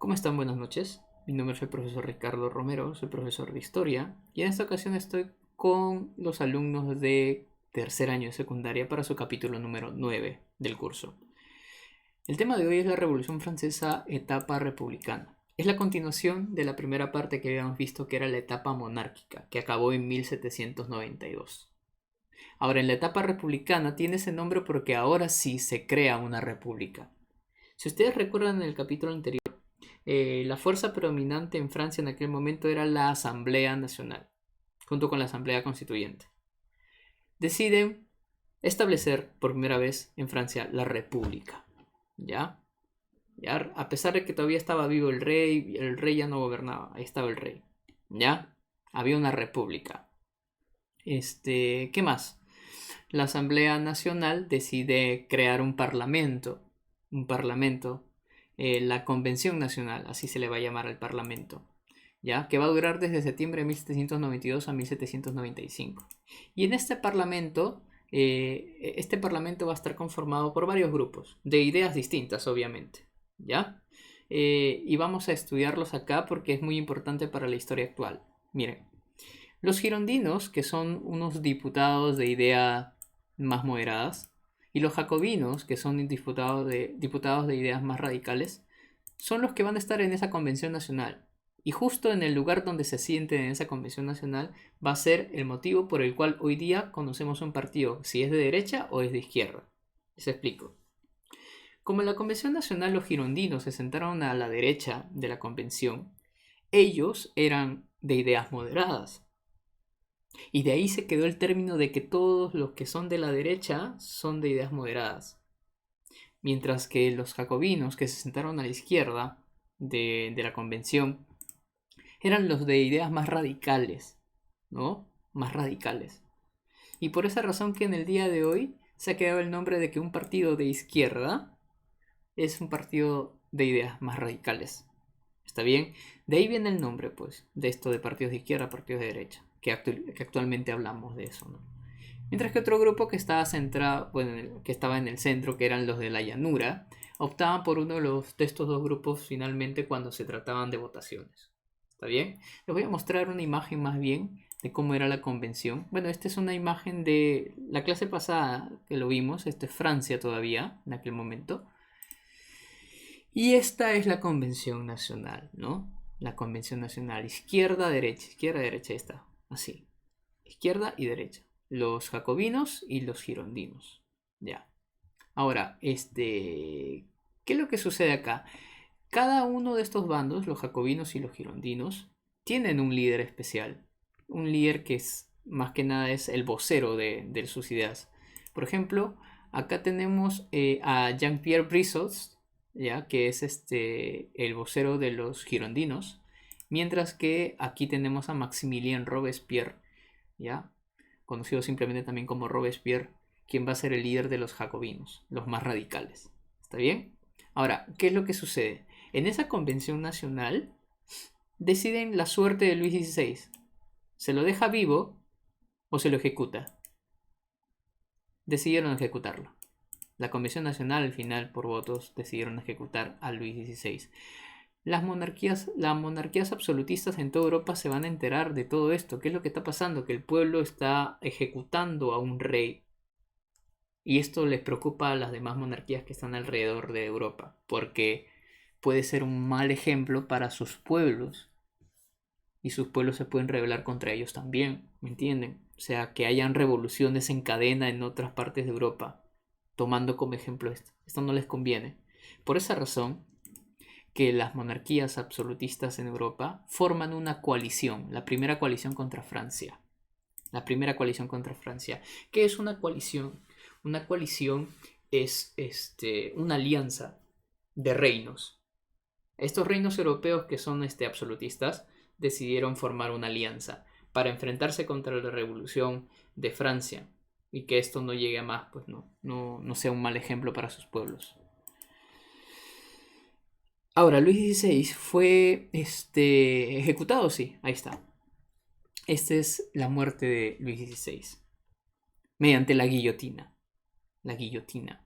¿Cómo están? Buenas noches. Mi nombre es el profesor Ricardo Romero, soy profesor de historia y en esta ocasión estoy con los alumnos de tercer año de secundaria para su capítulo número 9 del curso. El tema de hoy es la Revolución Francesa, etapa republicana. Es la continuación de la primera parte que habíamos visto, que era la etapa monárquica, que acabó en 1792. Ahora, en la etapa republicana tiene ese nombre porque ahora sí se crea una república. Si ustedes recuerdan en el capítulo anterior, la fuerza predominante en Francia en aquel momento era la Asamblea Nacional, junto con la Asamblea Constituyente. Deciden establecer por primera vez en Francia la República. ¿Ya? ¿Ya? A pesar de que todavía estaba vivo el rey ya no gobernaba, ahí estaba el rey. ¿Ya? Había una república. ¿Qué más? La Asamblea Nacional decide crear un parlamento, la Convención Nacional, así se le va a llamar al parlamento, ¿ya? Que va a durar desde septiembre de 1792 a 1795. Y en este parlamento va a estar conformado por varios grupos, de ideas distintas, obviamente, ¿ya? Y vamos a estudiarlos acá porque es muy importante para la historia actual. Miren, los girondinos, que son unos diputados de idea más moderadas, y los jacobinos, que son diputados de ideas más radicales, son los que van a estar en esa convención nacional. Y justo en el lugar donde se sienten en esa convención nacional va a ser el motivo por el cual hoy día conocemos un partido, si es de derecha o es de izquierda. Les explico. Como en la convención nacional los girondinos se sentaron a la derecha de la convención, ellos eran de ideas moderadas. Y de ahí se quedó el término de que todos los que son de la derecha son de ideas moderadas. Mientras que los jacobinos que se sentaron a la izquierda de la convención eran los de ideas más radicales, ¿no? Más radicales. Y por esa razón que en el día de hoy se ha quedado el nombre de que un partido de izquierda es un partido de ideas más radicales. ¿Está bien? De ahí viene el nombre, pues, de esto de partidos de izquierda, partidos de derecha, que actualmente hablamos de eso, ¿no? Mientras que otro grupo que estaba centrado, bueno, que estaba en el centro, que eran los de la llanura, optaban por uno de estos dos grupos finalmente cuando se trataban de votaciones. ¿Está bien? Les voy a mostrar una imagen más bien de cómo era la convención. Bueno, esta es una imagen de la clase pasada que lo vimos. Esto es Francia todavía, en aquel momento. Y esta es la convención nacional, ¿no? La convención nacional, izquierda, derecha, ahí está, así. Izquierda y derecha. Los jacobinos y los girondinos. Ya. Ahora, ¿qué es lo que sucede acá? Cada uno de estos bandos, los jacobinos y los girondinos, tienen un líder especial. Un líder que es, más que nada, es el vocero de sus ideas. Por ejemplo, acá tenemos a Jean-Pierre Brissot, ¿ya? Que es el vocero de los girondinos. Mientras que aquí tenemos a Maximilien Robespierre, ¿ya? Conocido simplemente también como Robespierre, quien va a ser el líder de los jacobinos, los más radicales. ¿Está bien? Ahora, ¿qué es lo que sucede? En esa convención nacional deciden la suerte de Luis XVI. ¿Se lo deja vivo o se lo ejecuta? Decidieron ejecutarlo. La convención nacional al final por votos decidieron ejecutar a Luis XVI. Las monarquías absolutistas en toda Europa se van a enterar de todo esto. ¿Qué es lo que está pasando? Que el pueblo está ejecutando a un rey. Y esto les preocupa a las demás monarquías que están alrededor de Europa, porque puede ser un mal ejemplo para sus pueblos. Y sus pueblos se pueden rebelar contra ellos también, ¿me entienden? O sea, que hayan revoluciones en cadena en otras partes de Europa, tomando como ejemplo esto. Esto no les conviene. Por esa razón, que las monarquías absolutistas en Europa forman una coalición, la primera coalición contra Francia. La primera coalición contra Francia. ¿Qué es una coalición? Una coalición es una alianza de reinos. Estos reinos europeos que son absolutistas decidieron formar una alianza para enfrentarse contra la revolución de Francia y que esto no llegue a más, pues no sea un mal ejemplo para sus pueblos. Ahora, Luis XVI fue ejecutado, sí, ahí está. Esta es la muerte de Luis XVI mediante la guillotina. La guillotina.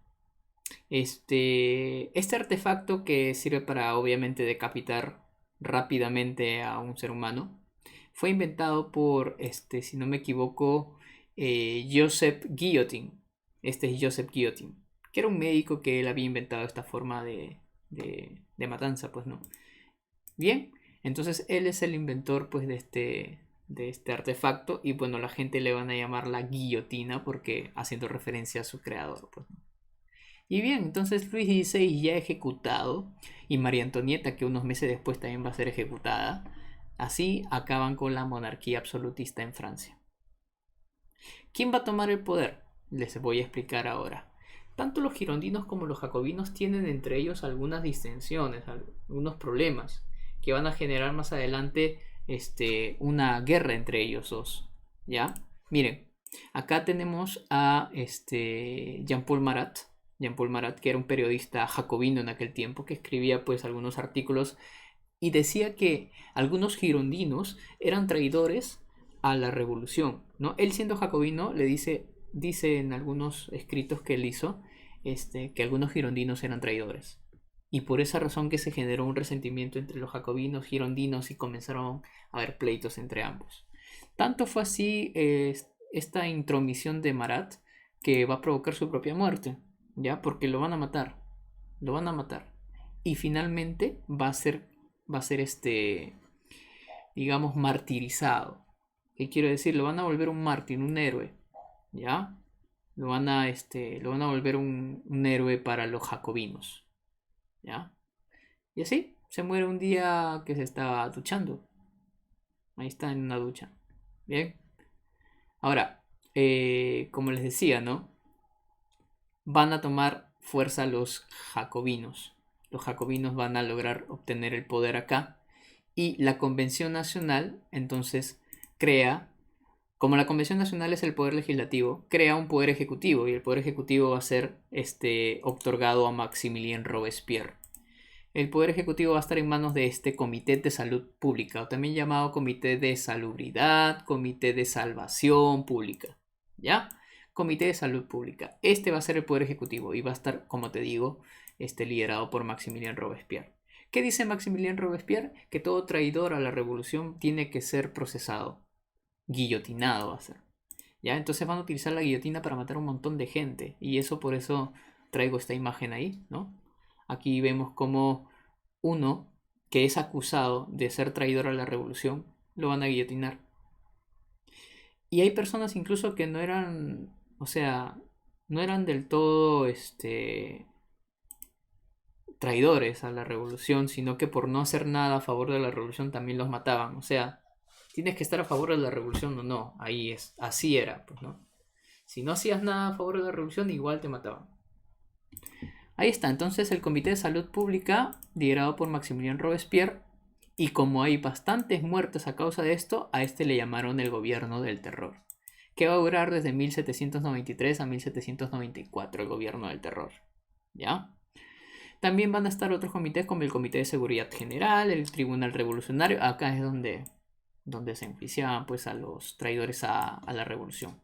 Este artefacto que sirve para obviamente decapitar rápidamente a un ser humano fue inventado por, si no me equivoco, Joseph Guillotine. Este es Joseph Guillotine, que era un médico que él había inventado esta forma de matanza, pues no. Bien, entonces él es el inventor pues de este artefacto y bueno, la gente le van a llamar la guillotina porque haciendo referencia a su creador, pues. Y bien, entonces Luis XVI ya ejecutado y María Antonieta que unos meses después también va a ser ejecutada, así acaban con la monarquía absolutista en Francia. ¿Quién va a tomar el poder? Les voy a explicar ahora. Tanto los girondinos como los jacobinos tienen entre ellos algunas distensiones, algunos problemas que van a generar más adelante una guerra entre ellos dos. ¿Ya? Miren, acá tenemos a Jean-Paul Marat. Jean-Paul Marat, que era un periodista jacobino en aquel tiempo, que escribía pues algunos artículos y decía que algunos girondinos eran traidores a la revolución, ¿no? Él siendo jacobino le dice en algunos escritos que él hizo que algunos girondinos eran traidores. Y por esa razón que se generó un resentimiento entre los jacobinos girondinos y comenzaron a haber pleitos entre ambos. Tanto fue así esta intromisión de Marat que va a provocar su propia muerte, ¿ya? Porque lo van a matar, lo van a matar. Y finalmente va a ser digamos, martirizado. ¿Qué quiero decir? Lo van a volver un mártir, un héroe, ¿ya? Lo van a volver un héroe para los jacobinos, ¿ya? Y así, se muere un día que se estaba duchando. Ahí está en una ducha. Bien. Ahora, como les decía, ¿no? Van a tomar fuerza los jacobinos. Los jacobinos van a lograr obtener el poder acá. Y la Convención Nacional, entonces, crea, como la Convención Nacional es el poder legislativo, crea un poder ejecutivo. Y el poder ejecutivo va a ser otorgado a Maximilien Robespierre. El poder ejecutivo va a estar en manos de este Comité de Salud Pública, o también llamado Comité de Salubridad, Comité de Salvación Pública. ¿Ya? Comité de Salud Pública. Este va a ser el poder ejecutivo y va a estar, como te digo, liderado por Maximilien Robespierre. ¿Qué dice Maximilien Robespierre? Que todo traidor a la revolución tiene que ser procesado. Guillotinado va a ser. ¿Ya? Entonces van a utilizar la guillotina para matar a un montón de gente. Y por eso traigo esta imagen ahí, ¿no? Aquí vemos como uno que es acusado de ser traidor a la revolución lo van a guillotinar. Y hay personas incluso que no eran, o sea, no eran del todo traidores a la revolución, sino que por no hacer nada a favor de la revolución también los mataban. O sea, tienes que estar a favor de la revolución o no. Ahí es, así era, pues, ¿no? Si no hacías nada a favor de la revolución, igual te mataban. Ahí está, entonces el Comité de Salud Pública, liderado por Maximilien Robespierre, y como hay bastantes muertes a causa de esto, a este le llamaron el Gobierno del Terror, que va a durar desde 1793 a 1794, el Gobierno del Terror. ¿Ya? También van a estar otros comités como el Comité de Seguridad General, el Tribunal Revolucionario, acá es donde se enjuiciaban pues, a los traidores a la revolución.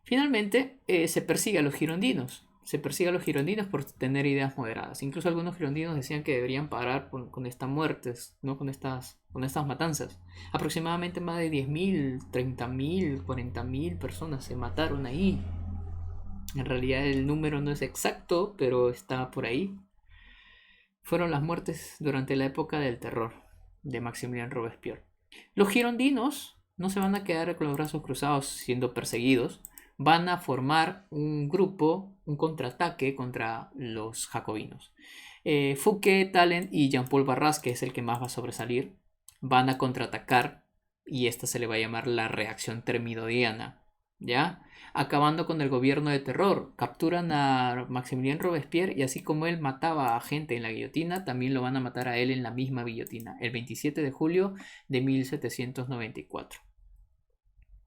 Finalmente, se persigue a los girondinos. Se persigue a los girondinos por tener ideas moderadas. Incluso algunos girondinos decían que deberían parar con estas muertes, ¿no? con estas matanzas. Aproximadamente más de 10.000, 30.000, 40.000 personas se mataron ahí. En realidad el número no es exacto, pero está por ahí. Fueron las muertes durante la época del terror de Maximilien Robespierre. Los girondinos no se van a quedar con los brazos cruzados siendo perseguidos. Van a formar un grupo, un contraataque contra los jacobinos. Fouquet, Talent y Jean-Paul Barras, que es el que más va a sobresalir, van a contraatacar y esta se le va a llamar la reacción termidoriana, ¿ya? Acabando con el gobierno de terror. Capturan a Maximilien Robespierre y así como él mataba a gente en la guillotina, también lo van a matar a él en la misma guillotina, el 27 de julio de 1794.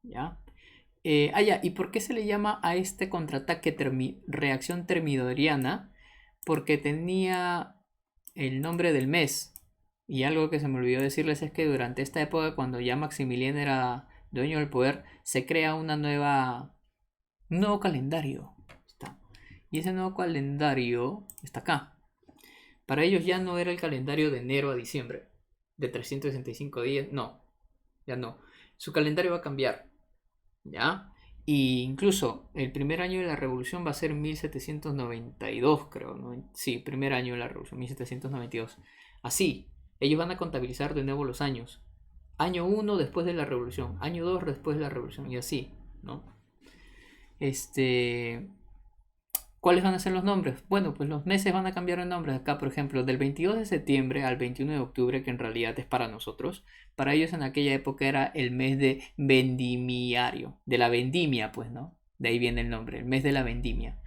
¿Ya? Ya, ¿y por qué se le llama a este contraataque reacción termidoriana? Porque tenía el nombre del mes. Y algo que se me olvidó decirles es que durante esta época, cuando ya Maximilien era dueño del poder, se crea un nuevo calendario. Y ese nuevo calendario está acá. Para ellos ya no era el calendario de enero a diciembre, de 365 días, no, ya no. Su calendario va a cambiar, ¿ya? Y incluso el primer año de la revolución va a ser 1792, creo, ¿no? Sí, primer año de la revolución, 1792. Así, ellos van a contabilizar de nuevo los años. Año 1 después de la revolución, año 2 después de la revolución, y así, ¿no? ¿Cuáles van a ser los nombres? Bueno, pues los meses van a cambiar de nombre. Acá, por ejemplo, del 22 de septiembre al 21 de octubre, que en realidad es para nosotros. Para ellos en aquella época era el mes de vendimiario. De la vendimia, pues, ¿no? De ahí viene el nombre, el mes de la vendimia.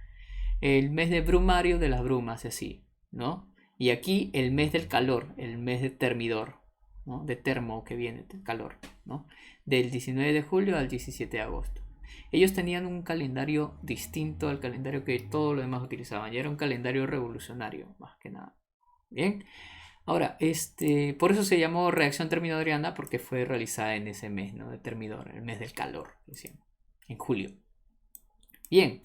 El mes de brumario, de las brumas, así, ¿no? Y aquí el mes del calor, el mes de termidor, ¿no? De termo, que viene, de calor, ¿no? Del 19 de julio al 17 de agosto. Ellos tenían un calendario distinto al calendario que todos los demás utilizaban. Y era un calendario revolucionario, más que nada. Bien. Ahora, por eso se llamó reacción termidoriana, porque fue realizada en ese mes, ¿no? De termidor, el mes del calor, decían, en julio. Bien.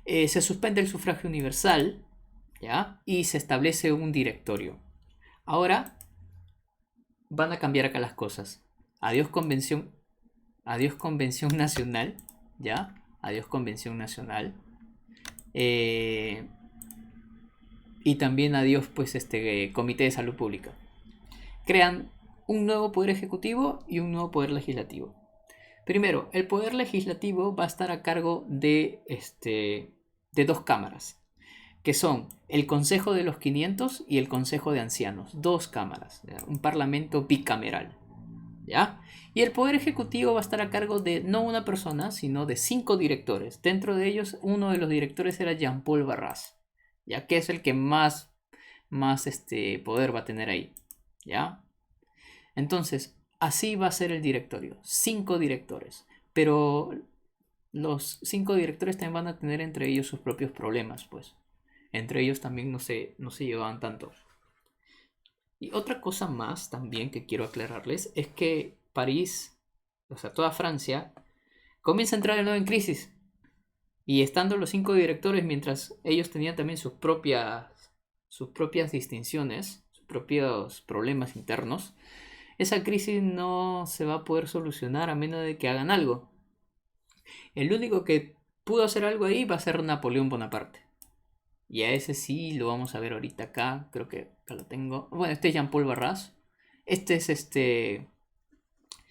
Se suspende el sufragio universal, ¿ya? Y se establece un directorio. Ahora van a cambiar acá las cosas. Adiós convención nacional, ¿ya? Adiós convención nacional. Y también adiós, pues, comité de salud pública. Crean un nuevo poder ejecutivo y un nuevo poder legislativo. Primero, el poder legislativo va a estar a cargo de dos cámaras, que son el Consejo de los 500 y el Consejo de Ancianos. Dos cámaras, ¿ya? Un parlamento bicameral, ¿ya? Y el Poder Ejecutivo va a estar a cargo de no una persona, sino de 5 directores. Dentro de ellos, uno de los directores era Jean-Paul Barras, ya que es el que más poder va a tener ahí, ¿ya? Entonces, así va a ser el directorio. 5 directores. Pero los 5 directores también van a tener entre ellos sus propios problemas, pues. Entre ellos también no se llevaban tanto. Y otra cosa más también que quiero aclararles es que París, o sea, toda Francia, comienza a entrar de nuevo en crisis. Y estando los 5 directores, mientras ellos tenían también sus propias distinciones, sus propios problemas internos, esa crisis no se va a poder solucionar a menos de que hagan algo. El único que pudo hacer algo ahí va a ser Napoleón Bonaparte. Y a ese sí lo vamos a ver ahorita acá. Creo que acá lo tengo. Bueno, este es Jean-Paul Barras. Este es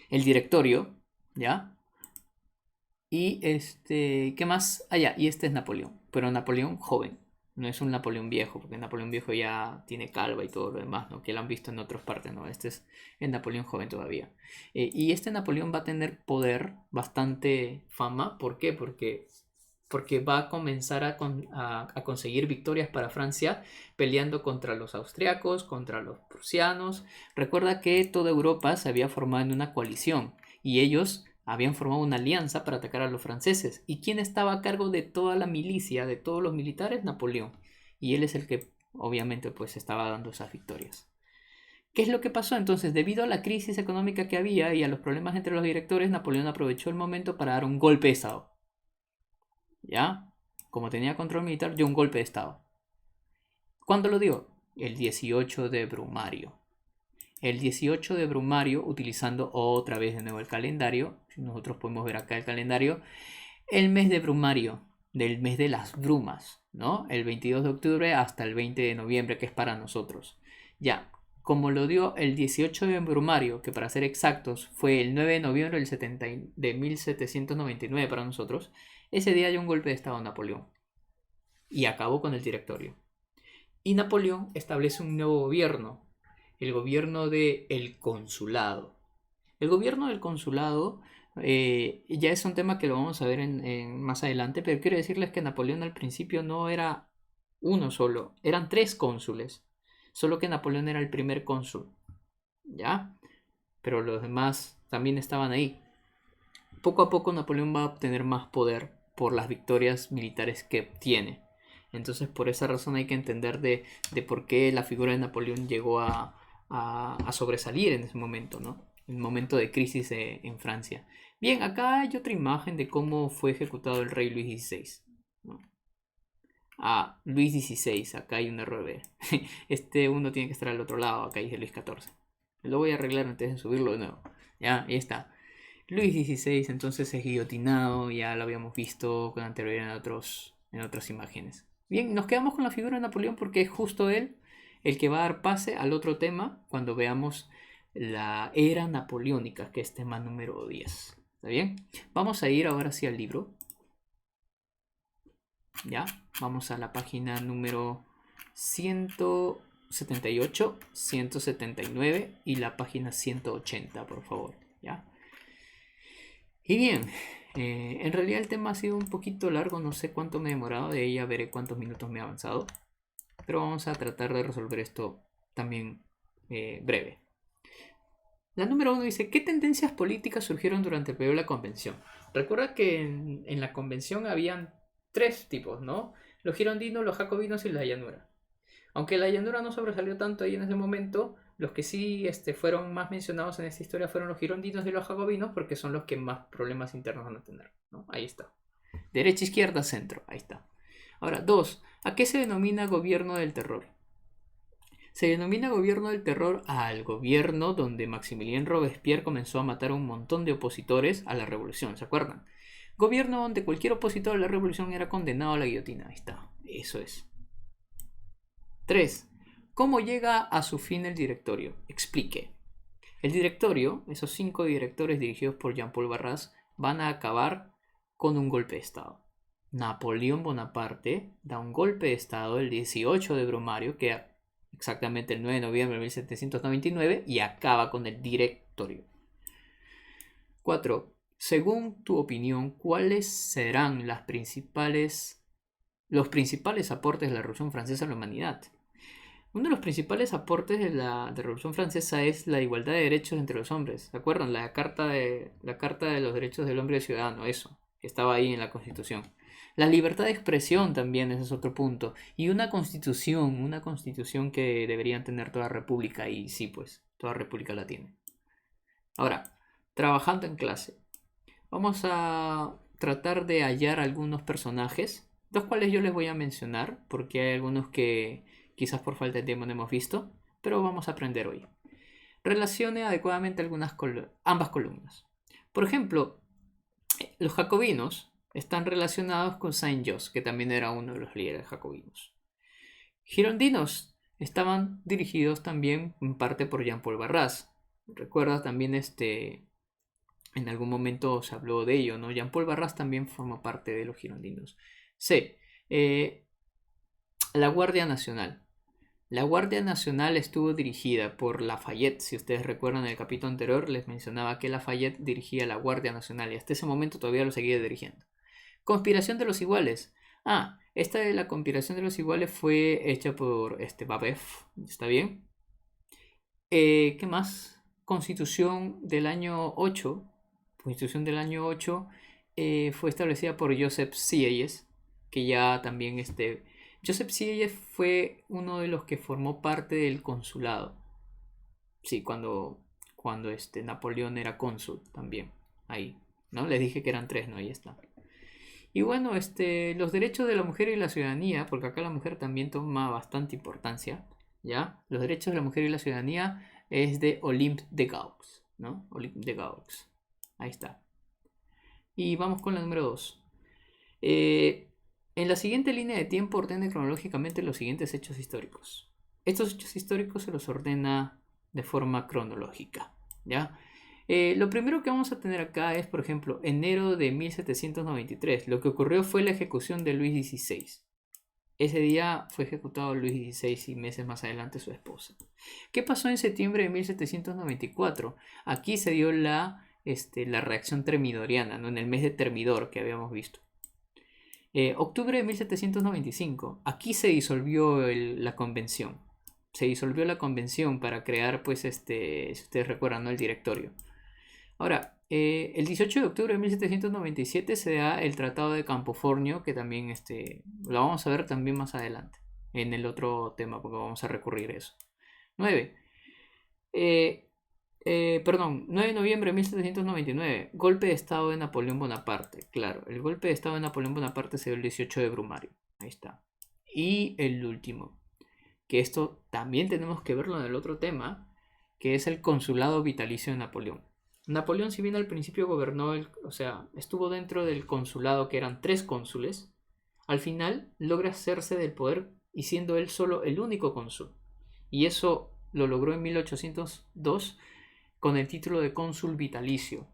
el directorio, ¿ya? Y ¿qué más? Ah, ya, y este es Napoleón. Pero Napoleón joven. No es un Napoleón viejo, porque Napoleón viejo ya tiene calva y todo lo demás, ¿no? Que lo han visto en otras partes, ¿no? Este es el Napoleón joven todavía. Y este Napoleón va a tener poder, bastante fama. ¿Por qué? Porque va a comenzar a conseguir victorias para Francia peleando contra los austriacos, contra los prusianos. Recuerda que toda Europa se había formado en una coalición y ellos habían formado una alianza para atacar a los franceses. ¿Y quién estaba a cargo de toda la milicia, de todos los militares? Napoleón. Y él es el que obviamente pues estaba dando esas victorias. ¿Qué es lo que pasó entonces? Debido a la crisis económica que había y a los problemas entre los directores, Napoleón aprovechó el momento para dar un golpe de estado. ¿Ya? Como tenía control militar, dio un golpe de estado. ¿Cuándo lo dio? El 18 de Brumario. El 18 de Brumario, utilizando otra vez de nuevo el calendario, si nosotros podemos ver acá el calendario, el mes de Brumario, del mes de las brumas, ¿no? El 22 de octubre hasta el 20 de noviembre, que es para nosotros. Ya, como lo dio el 18 de Brumario, que para ser exactos fue el 9 de noviembre de 1799 para nosotros, ese día hay un golpe de estado a Napoleón y acabó con el directorio. Y Napoleón establece un nuevo gobierno, el gobierno del consulado. El gobierno del consulado ya es un tema que lo vamos a ver más adelante, pero quiero decirles que Napoleón al principio no era uno solo, eran 3 cónsules, solo que Napoleón era el primer cónsul, ¿ya? Pero los demás también estaban ahí. Poco a poco Napoleón va a obtener más poder por las victorias militares que tiene. Entonces por esa razón hay que entender de por qué la figura de Napoleón llegó a sobresalir en ese momento, ¿no? El momento de crisis en Francia. Bien, acá hay otra imagen de cómo fue ejecutado el rey Luis XVI, ¿no? Ah, Luis XVI, acá hay un error B. Este uno tiene que estar al otro lado, acá dice Luis XIV. Lo voy a arreglar antes de subirlo de nuevo. Ya, ahí está. Luis XVI entonces es guillotinado, ya lo habíamos visto con anterioridad en otras imágenes. Bien, nos quedamos con la figura de Napoleón porque es justo él el que va a dar pase al otro tema cuando veamos la era napoleónica, que es tema número 10. ¿Está bien? Vamos a ir ahora sí al libro. Ya, vamos a la página número 178, 179 y la página 180, por favor. ¿Ya? Y bien, en realidad el tema ha sido un poquito largo, no sé cuánto me he demorado, de ella veré cuántos minutos me he avanzado, pero vamos a tratar de resolver esto también breve. La número 1 dice, ¿qué tendencias políticas surgieron durante el periodo de la convención? Recuerda que en la convención habían tres tipos, ¿no? Los girondinos, los jacobinos y la llanura. Aunque la llanura no sobresalió tanto ahí en ese momento, los que sí fueron más mencionados en esta historia fueron los girondinos y los jacobinos porque son los que más problemas internos van a tener, ¿no? Ahí está. Derecha, izquierda, centro. Ahí está. Ahora, 2. ¿A qué se denomina gobierno del terror? Se denomina gobierno del terror al gobierno donde Maximilien Robespierre comenzó a matar a un montón de opositores a la revolución, ¿se acuerdan? Gobierno donde cualquier opositor a la revolución era condenado a la guillotina. Ahí está. Eso es. 3. ¿Cómo llega a su fin el directorio? Explique. El directorio, esos 5 directores dirigidos por Jean-Paul Barras, van a acabar con un golpe de Estado. Napoleón Bonaparte da un golpe de Estado el 18 de Brumario, que exactamente el 9 de noviembre de 1799, y acaba con el directorio. 4. Según tu opinión, ¿cuáles serán los principales aportes de la Revolución Francesa a la humanidad? Uno de los principales aportes de la Revolución Francesa es la igualdad de derechos entre los hombres. ¿Se acuerdan? La carta de los derechos del hombre y ciudadano, eso, que estaba ahí en la Constitución. La libertad de expresión también, ese es otro punto. Y una constitución que deberían tener toda república, y sí, pues, toda república la tiene. Ahora, trabajando en clase. Vamos a tratar de hallar algunos personajes, los cuales yo les voy a mencionar, porque hay algunos que quizás por falta de tiempo no hemos visto, pero vamos a aprender hoy. Relacione adecuadamente ambas columnas. Por ejemplo, los jacobinos están relacionados con Saint-Just, que también era uno de los líderes jacobinos. Girondinos estaban dirigidos también en parte por Jean-Paul Barras. Recuerda también en algún momento se habló de ello, ¿no? Jean-Paul Barras también formó parte de los girondinos. C. La Guardia Nacional. La Guardia Nacional estuvo dirigida por Lafayette. Si ustedes recuerdan en el capítulo anterior, les mencionaba que Lafayette dirigía la Guardia Nacional y hasta ese momento todavía lo seguía dirigiendo. Conspiración de los iguales. Esta de la conspiración de los iguales fue hecha por Babeuf. ¿Está bien? ¿Qué más? Constitución del año 8. Constitución del año 8 fue establecida por Joseph Sieyès, que ya también Joseph Sieyès fue uno de los que formó parte del consulado. Sí, cuando Napoleón era cónsul también. Ahí, ¿no? Les dije que eran 3, ¿no? Ahí está. Y bueno, los derechos de la mujer y la ciudadanía, porque acá la mujer también toma bastante importancia, ¿ya? Los derechos de la mujer y la ciudadanía es de Olympe de Gaux, ¿no? Olympe de Gaux. Ahí está. Y vamos con la número 2. En la siguiente línea de tiempo ordene cronológicamente los siguientes hechos históricos. Estos hechos históricos se los ordena de forma cronológica, ¿ya? Lo primero que vamos a tener acá es, por ejemplo, enero de 1793. Lo que ocurrió fue la ejecución de Luis XVI. Ese día fue ejecutado Luis XVI y meses más adelante su esposa. ¿Qué pasó en septiembre de 1794? Aquí se dio la reacción termidoriana, ¿no? En el mes de Termidor que habíamos visto. Octubre de 1795. Aquí se disolvió la convención. Se disolvió la convención para crear, pues, si ustedes recuerdan, ¿no? El directorio. Ahora, el 18 de octubre de 1797 se da el Tratado de Campofornio, que también lo vamos a ver también más adelante, en el otro tema, porque vamos a recurrir a eso. 9. 9 de noviembre de 1799, golpe de estado de Napoleón Bonaparte. Claro, el golpe de estado de Napoleón Bonaparte se dio el 18 de Brumario. Ahí está. Y el último, que esto también tenemos que verlo en el otro tema, que es el consulado vitalicio de Napoleón. Napoleón, si bien al principio gobernó, o sea, estuvo dentro del consulado, que eran 3 cónsules, al final logra hacerse del poder y siendo él solo el único cónsul. Y eso lo logró en 1802 con el título de cónsul vitalicio.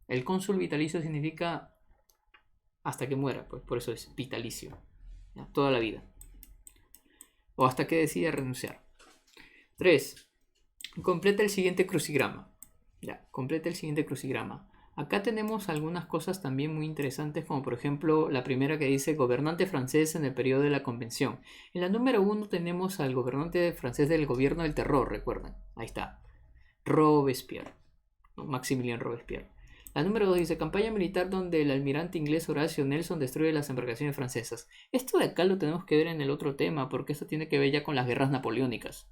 El cónsul vitalicio significa hasta que muera, pues por eso es vitalicio, ¿ya? Toda la vida. O hasta que decida renunciar. 3. Completa el siguiente crucigrama. Ya, completa el siguiente crucigrama. Acá tenemos algunas cosas también muy interesantes, como por ejemplo la primera que dice gobernante francés en el periodo de la convención. En la número 1 tenemos al gobernante francés del gobierno del terror, recuerden. Ahí está. Robespierre. Maximilien Robespierre. La número 2 dice campaña militar donde el almirante inglés Horatio Nelson destruye las embarcaciones francesas. Esto de acá lo tenemos que ver en el otro tema, porque esto tiene que ver ya con las guerras napoleónicas.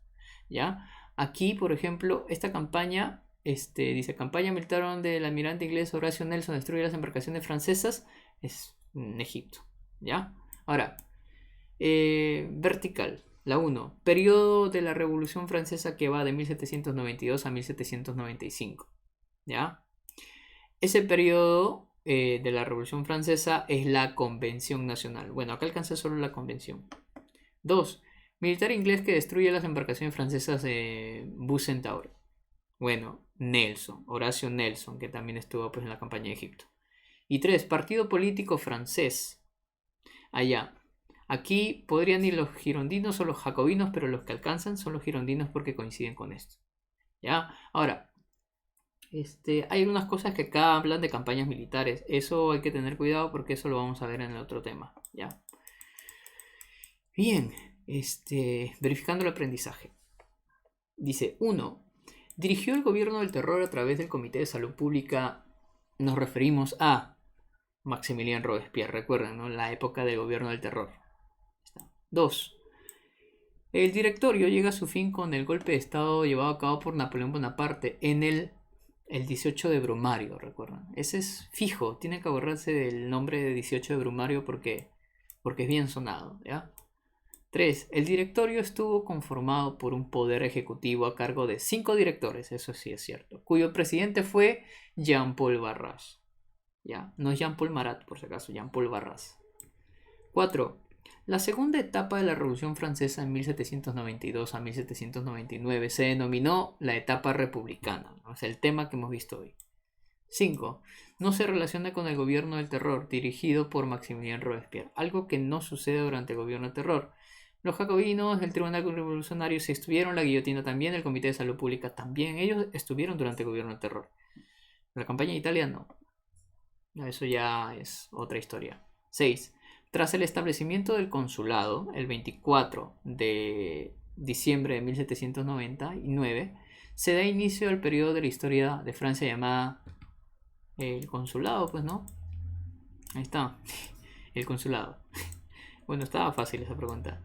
¿Ya? Aquí, por ejemplo, esta campaña, dice campaña militar donde el almirante inglés Horatio Nelson destruye las embarcaciones francesas, es en Egipto. ¿Ya? Ahora, vertical. La 1. Periodo de la Revolución Francesa que va de 1792 a 1795. ¿Ya? Ese periodo de la Revolución Francesa es la Convención Nacional. Bueno, acá alcancé solo la Convención. 2. Militar inglés que destruye las embarcaciones francesas de Bucentaure. Bueno, Nelson, Horatio Nelson, que también estuvo pues, en la campaña de Egipto. Y 3. Partido político francés. Allá. Aquí podrían ir los girondinos o los jacobinos, pero los que alcanzan son los girondinos porque coinciden con esto. ¿Ya? Ahora, hay algunas cosas que acá hablan de campañas militares. Eso hay que tener cuidado porque eso lo vamos a ver en el otro tema. ¿Ya? Bien, verificando el aprendizaje. Dice, 1. Dirigió el gobierno del terror a través del Comité de Salud Pública. Nos referimos a Maximilien Robespierre, recuerden, ¿no? La época del gobierno del terror. 2. El directorio llega a su fin con el golpe de estado llevado a cabo por Napoleón Bonaparte en el 18 de Brumario, recuerden. Ese es fijo, tienen que acordarse del nombre de 18 de Brumario porque es bien sonado, ¿ya? 3. El directorio estuvo conformado por un poder ejecutivo a cargo de 5 directores, eso sí es cierto, cuyo presidente fue Jean-Paul Barras. ¿Ya? No es Jean-Paul Marat, por si acaso, Jean-Paul Barras. 4. La segunda etapa de la Revolución Francesa en 1792 a 1799 se denominó la etapa republicana, o sea, el tema que hemos visto hoy. 5. No se relaciona con el gobierno del terror dirigido por Maximilien Robespierre, algo que no sucede durante el gobierno del terror. Los jacobinos, el Tribunal Revolucionario sí estuvieron, la guillotina también, el Comité de Salud Pública también, ellos estuvieron durante el gobierno del terror. La campaña de Italia no. Eso ya es otra historia. 6. Tras el establecimiento del consulado, el 24 de diciembre de 1799, se da inicio al periodo de la historia de Francia llamada el consulado, pues, ¿no? Ahí está, el consulado. Bueno, estaba fácil esa pregunta.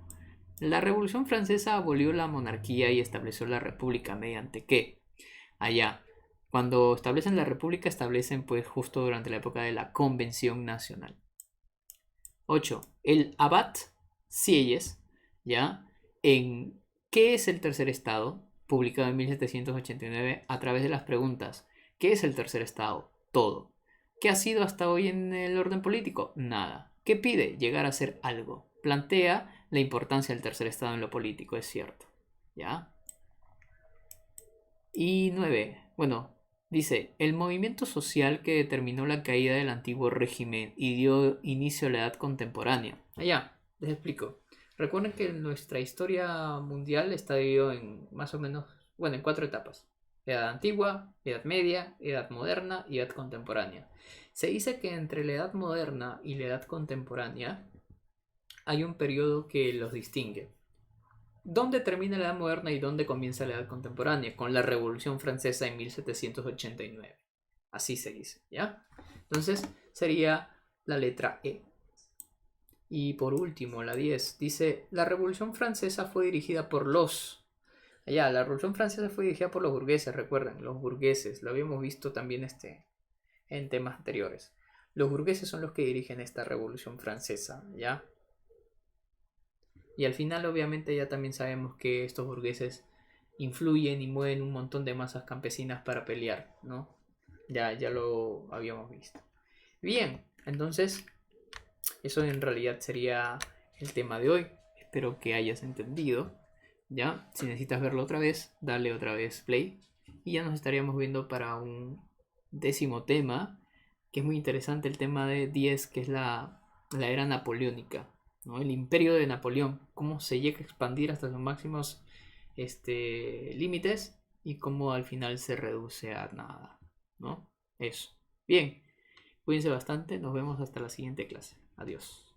La Revolución Francesa abolió la monarquía y estableció la república mediante qué? Allá. Cuando establecen la república, establecen pues justo durante la época de la Convención Nacional. 8. El Abad Sieyes, ¿ya? En ¿qué es el tercer estado? Publicado en 1789 a través de las preguntas. ¿Qué es el tercer estado? Todo. ¿Qué ha sido hasta hoy en el orden político? Nada. ¿Qué pide? Llegar a ser algo. Plantea la importancia del tercer estado en lo político, es cierto. ¿Ya? Y 9. Bueno, dice, el movimiento social que determinó la caída del antiguo régimen y dio inicio a la edad contemporánea. Allá, les explico. Recuerden que nuestra historia mundial está dividida en más o menos, bueno, en 4 etapas. Edad antigua, edad media, edad moderna y edad contemporánea. Se dice que entre la edad moderna y la edad contemporánea hay un periodo que los distingue. ¿Dónde termina la Edad Moderna y dónde comienza la Edad Contemporánea? Con la Revolución Francesa en 1789. Así se dice, ¿ya? Entonces sería la letra E. Y por último, la 10 dice, la Revolución Francesa fue dirigida por los... Allá, la Revolución Francesa fue dirigida por los burgueses, recuerden, los burgueses. Lo habíamos visto también en temas anteriores. Los burgueses son los que dirigen esta Revolución Francesa, ¿ya? Y al final obviamente ya también sabemos que estos burgueses influyen y mueven un montón de masas campesinas para pelear, ¿no? Ya lo habíamos visto. Bien, entonces eso en realidad sería el tema de hoy. Espero que hayas entendido. Ya, si necesitas verlo otra vez, dale otra vez play. Y ya nos estaríamos viendo para un 10º tema, que es muy interesante, el tema de 10, que es la era napoleónica, ¿no? El imperio de Napoleón, cómo se llega a expandir hasta sus máximos límites y cómo al final se reduce a nada, ¿no? Eso. Bien, cuídense bastante, nos vemos hasta la siguiente clase. Adiós.